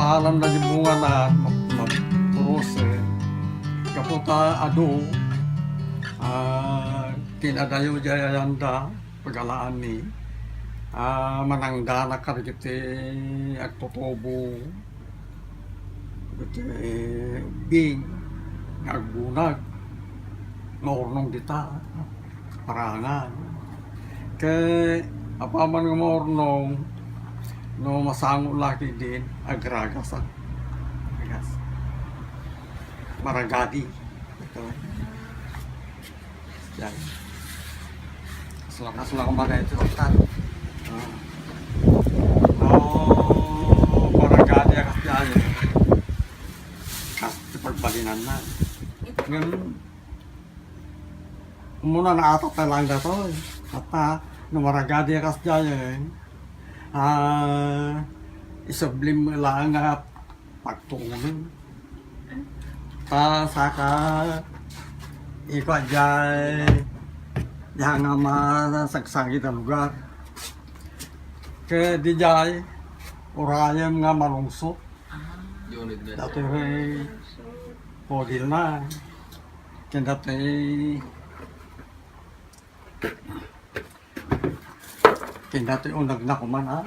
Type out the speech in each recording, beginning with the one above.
alam na di bunga na mapurose. Kaputa ado, kinadayo jayanda, pagalaan ni, manangda na karikiti at tutubo, bing, agbunag, maurnong dita, parangan. Kaya, apaman ng maurnong, no masango laki din, agragas ang agas. Maragadi. Ito. Yan. Kasulak mga ito. Maragadi akas dyan. Kasi pagbalinan na. Ngayon, muna naatak na lang na ito. At maragadi akas dyan. Isublim lang nga pagtulong. Saka ikaw dyan diyan nga masagsagit ang lugar. Kaya di dyan urayam nga malungsot. Dati podil na. Kaya dati unag na kuman ha.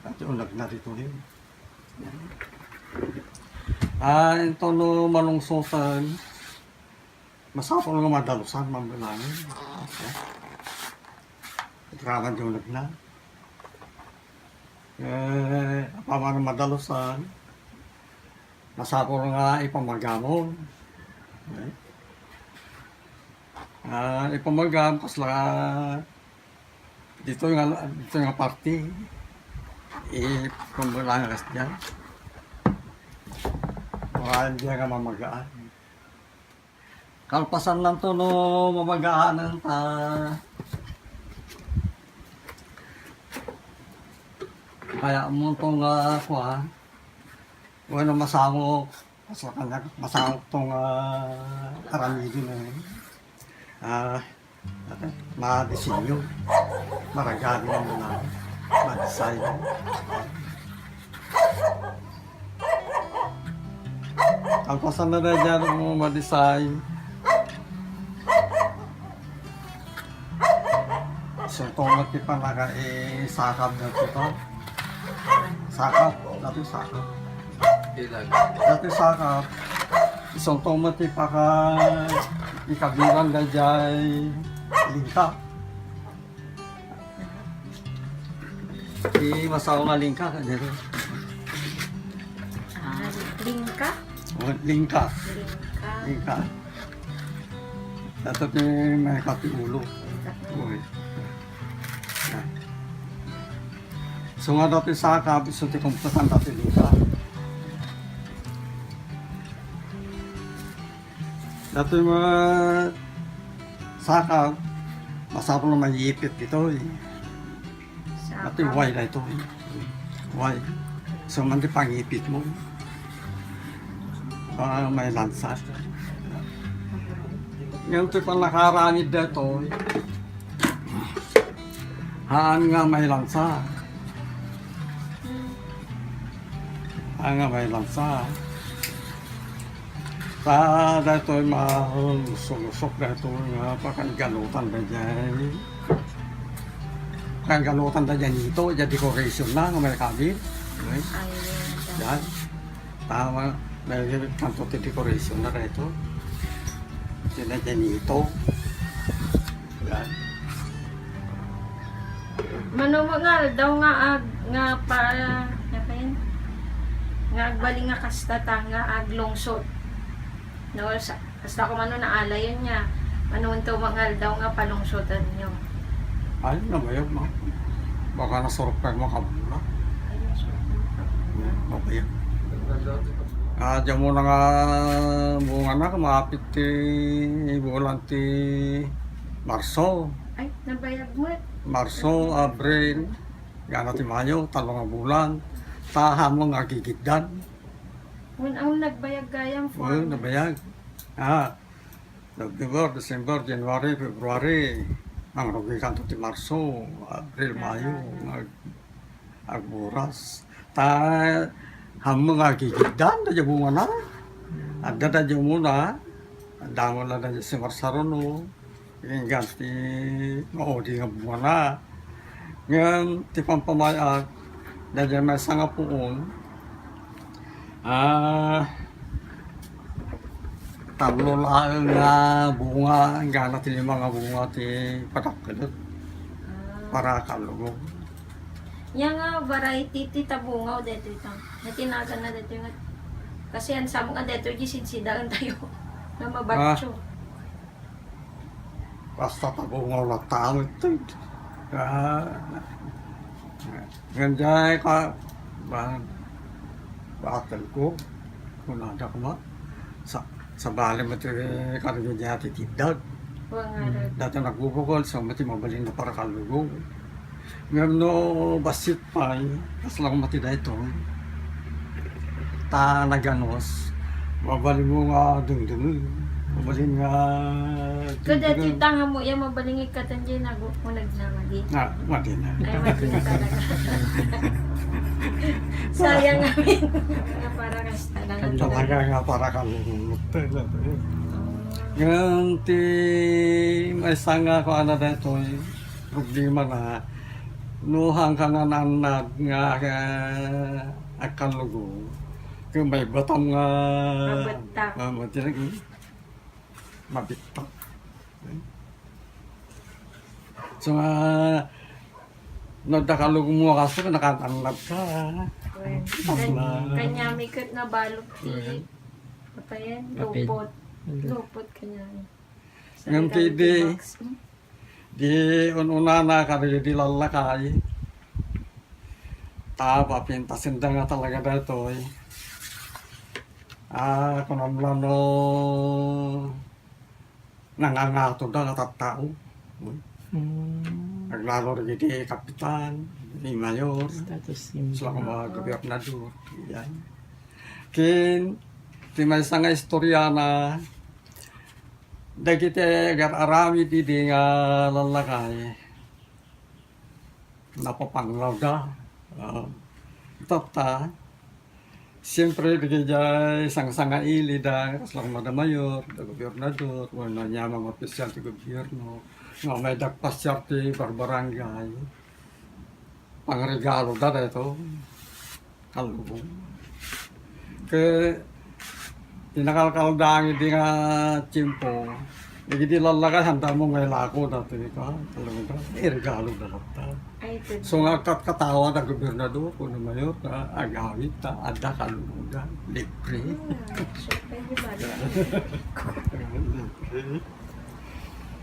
Dati unag na dito yun. Ito no malungsotan. Masapol nga madalusan, mambilangin. Itraman yung unag na. Paman madalusan. Masapol nga ipamagamon. Ipamagam, kasla dito yung party. Pambilangan kas dyan. Maraming diyan ka mamagaan. Kalpasan lang to no mamagaanan ta. Kaya mo itong kuha. Bueno, masangok. Masangok itong karamidin na yun. Madisinyo. Maragadi lang na. Madisay. Kalpasan na na dyan mo madisay. So, itong pa naka-sakab na ito. Sakab. Dati sakab. Dati sakab. Isang tomati pa ka ikabilang na dyan lingka. Masaw nga lingka. Lingka? Lingka. Lingka. Dato may katiulo. So nga dati sakab, so ti kumputan dati lingka. Dato mga sakab, masapol na mayipit dito eh. Dati why na ito eh. Why? So man di pangipit mo. May lansa. Ngayon ito pang nakaranid dito. Haan nga may lansa. Haan nga may lansa. Dito ay malusok dito nga pakagalutan na dyan. Pakagalutan na dyan ito. Dyan decoration na nga may kabit. Yan. Tama. May kanto ti decoration na rito. Yan na dyan ito. Yan. Manumangal daw nga para nga agbali nga kastata nga aglungsod. No, kasta ko mano naala yun niya. Manuman to mangal daw nga palungsodan niyo. Ay, nabayag mo. Baka nasurok ka mo kabula. Nabayag. Diyan mo na nga bunga na, kumapit ti bulan ti Marso. Ay, nabayag mo. Marso, Abril, gana ti Mayo, talong bulan. Tahan mo nga gigigdan. Ang nagbayag gayang for. Oo, nabayag. November, December, January, February. Ang rugi kanto ti Marso, Abril, Mayo, agburas. hamang agigigdan na yung bunga na. Ada na yung muna. Ang damo na na yung simarsaron no. Yung ganti maudi nga bunga na. Ngayon, tipang pamayag, dahil may sanga poon, tablo lang nga bunga, ang gana ti mga bunga ti patakilot para kalugong. Yang nga variety ti tabungaw dito ito. Natinagan na dito yung kasi ang samo nga dito gisidsidagan tayo na mabatso. Basta tabungaw na tao ito. Ganyan ka, bakal ko, kung nada ko ma, sa bali mati karagyan niya titibdag. Dati nagbubukol, so mati mabalin na para kalugong. Ngayon no, basit pa, kas lang mati na ito, ta naganos, mabalin mo nga dung-dung, mabalin nga... Kada titanga mo, yung mabalingig ka tandiyan na gunag na mali. Mati na. Ay, mali na talaga. Sayang namin. Nga para kasta lang. Talaga nga para kalugong. Ngayon, may sanga ko ano na ito, problema na, nuhang ka nga nanad nga akalugong. Kung may batang nga... Mabatak. Mabitak. So, nadakalugong mo kaso, nakatanlap ka. Kanya may kat na balok ti. Apa yan? Lupot. Lupot kanya. Ngayon, di ununa na kari di lalakay. Tapa, pintasinda nga talaga dito eh. Kung naman no, nangangato na natatao. Naglalo rin di kapitan, di mayor, sila ko mga gobernador. Yan. Kin, di may isang istorya na dagiti agar-arami di nga lalakay. Napapanglaw da. Tata, siyempre di kaya isang-sanga ili da, kaslang madamayor, da gobernador, wala niya mga opisyal di gobyerno, nga may dagpasyar ti barbarangay. Pangregalo da ito, kalubong. Kaya, tinakalkaldangi di nga tiyempo, di lalakay, handa mo ngay lako dati ka, talaga, regalo da lata. So nga katawa na gobernador ko na mayor na agawit na ada kalungan, libre.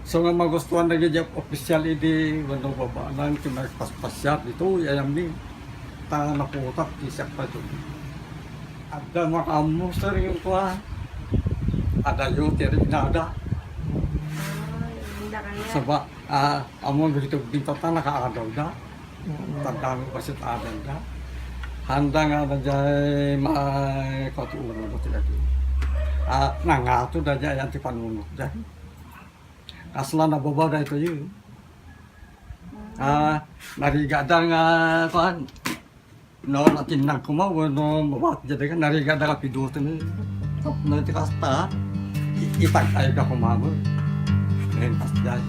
So nga magustuhan na ganyan opisyal idi wano baba nang kinagpaspasyat dito yayam ni ta naputak isak pa doon. Ada makamu sering kuha. Ada yung tiri na ada. Sabak amon begitu bintang nakaadaw da. Tandang pasit adan da. Handang ada jay may katuuno do lagi. Nangato da jay anti panunod da. Asla na baba da ito yun. Narigada nga kuan. No natinang kumaw no mabat jadi kan narigada ka pidutan. No ti kasta. Ipag ay ka kumaw. Ngayon pas jay.